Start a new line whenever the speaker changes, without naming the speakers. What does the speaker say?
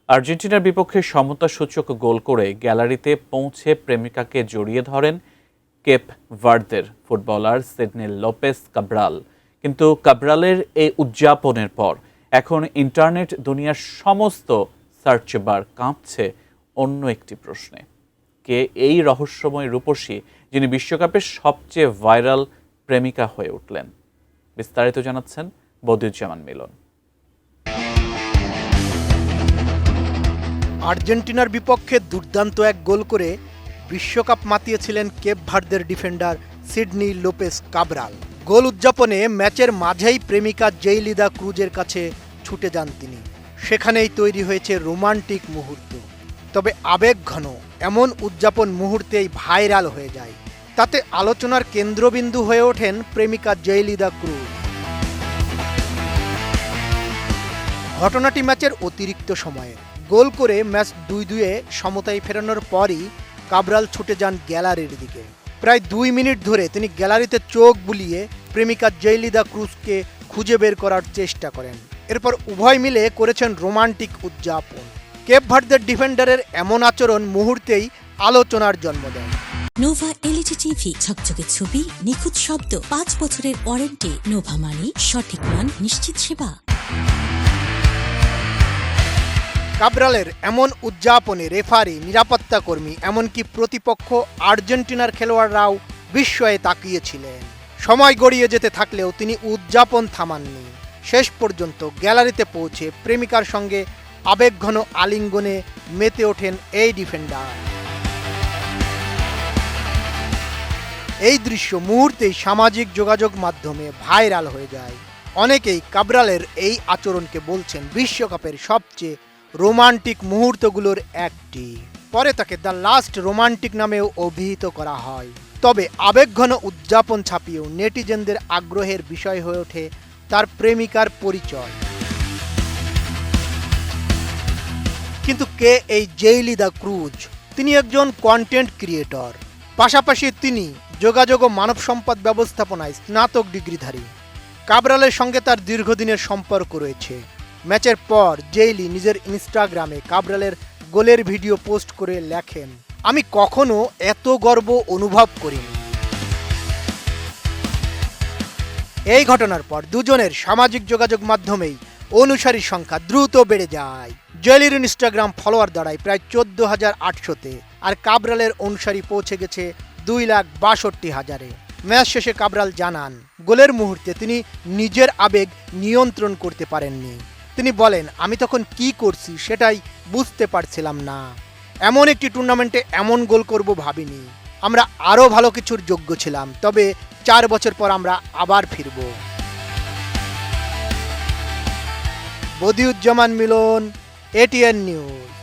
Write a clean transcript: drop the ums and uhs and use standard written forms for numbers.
আর্জেন্টিনার বিপক্ষে সমতাসূচক গোল করে গ্যালারিতে পৌঁছে প্রেমিকাকে জড়িয়ে ধরেন কেপ ভার্দের ফুটবলার সিডনি লোপেস কাব্রাল। কিন্তু কাব্রালের এই উদযাপনের পর এখন ইন্টারনেট দুনিয়ার সমস্ত সার্চ বার কাঁপছে অন্য একটি প্রশ্নে। কে এই রহস্যময় রূপসী যিনি বিশ্বকাপের সবচেয়ে ভাইরাল প্রেমিকা হয়ে উঠলেন? বিস্তারিত জানাচ্ছেন বদিউজ্জামান মিলন।
আর্জেন্টিনার বিপক্ষে দুর্দান্ত এক গোল করে বিশ্বকাপ মাতিয়েছিলেন কেপ ভার্দের ডিফেন্ডার সিডনি লোপেস কাব্রাল। গোল উদযাপনে ম্যাচের মাঝেই প্রেমিকা জেইলিদা ক্রুজের কাছে ছুটে যান তিনি। সেখানেই তৈরি হয়েছে রোমান্টিক মুহূর্ত। তবে আবেগঘন এমন উদযাপন মুহূর্তেই ভাইরাল হয়ে যায়। তাতে আলোচনার কেন্দ্রবিন্দু হয়ে ওঠেন প্রেমিকা জেইলিদা ক্রুজ। ঘটনাটি ম্যাচের অতিরিক্ত সময়ে। গোল করে ম্যাচ 2-2 সমতায় ফেরানোর পরই কাব্রাল ছুটে যান গ্যালারির দিকে। প্রায় 2 মিনিট ধরে তিনি গ্যালারিতে চোখ বুলিয়ে প্রেমিকা জেইলিদা ক্রুজকে খুঁজে বের করার চেষ্টা করেন। এরপর উভয় মিলে করেছেন রোমান্টিক উদযাপন। কেপ ভার্দের ডিফেন্ডারের এমন আচরণ মুহূর্তেই আলোচনার জন্ম দেয়।
নোভা এলইডি টিভি, ঝকঝকে ছবি, নিখুঁত শব্দ, 5 বছরের ওয়ারেন্টি। নোভা মানি সঠিক মান, নিশ্চিত সেবা।
কাব্রালের এমন উদযাপনে রেফারি, নিরাপত্তা কর্মী, এমনকি প্রতিপক্ষ আর্জেন্টিনার খেলোয়াড়রাও বিস্ময়ে তাকিয়েছিলেন। সময় গড়িয়ে যেতে থাকলেও তিনি উদযাপন থামাননি। শেষ পর্যন্ত গ্যালারিতে পৌঁছে প্রেমিকার সঙ্গে আবেগঘন আলিঙ্গনে মেতে ওঠেন এই ডিফেন্ডার। এই দৃশ্য মুহূর্তেই সামাজিক যোগাযোগ মাধ্যমে ভাইরাল হয়ে যায়। অনেকেই কাব্রালের এই আচরণকে বলছেন বিশ্বকাপের সবচেয়ে রোমান্টিক মুহূর্তগুলোর একটি। পরে তাকে দ্য লাস্ট রোমান্টিক নামেও অভিহিত করা হয়। তবে আবেগঘন উদযাপন ছাপিয়েও নেটিজেনদের আগ্রহের বিষয় হয়ে ওঠে তার প্রেমিকার পরিচয়। কিন্তু কে এই জেইলিদা ক্রুজ? তিনি একজন কন্টেন্ট ক্রিয়েটর, পাশাপাশি তিনি যোগাযোগ ও মানব সম্পদ ব্যবস্থাপনায় স্নাতক ডিগ্রিধারী। কাব্রালের সঙ্গে তার দীর্ঘদিনের সম্পর্ক রয়েছে। ম্যাচের পর জেইলি নিজের ইনস্টাগ্রামে কাব্রালের গোলের ভিডিও পোস্ট করে লেখেন, আমি কখনো এত গর্ব অনুভব করিনি। এই ঘটনার পর দুজনের সামাজিক যোগাযোগ মাধ্যমেই অনুসারীর সংখ্যা দ্রুত বেড়ে যায়। জেইলির ইনস্টাগ্রাম ফলোয়ার দাঁড়ায় প্রায় 14,800-তে, আর কাব্রালের অনুসারী পৌঁছে গেছে 2,62,000-এ। ম্যাচ শেষে কাব্রাল জানান, গোলের মুহূর্তে তিনি নিজের আবেগ নিয়ন্ত্রণ করতে পারেননি। তিনি বলেন, আমি তখন কি করছি সেটাই বুঝতে পারছিলাম না। এমন একটি টুর্নামেন্টে এমন গোল করব ভাবিনি। আমরা আরও ভালো কিছুর যোগ্য ছিলাম, তবে 4 বছর পর আমরা আবার ফিরব। বদিউজ্জামান মিলন, এটিএন নিউজ।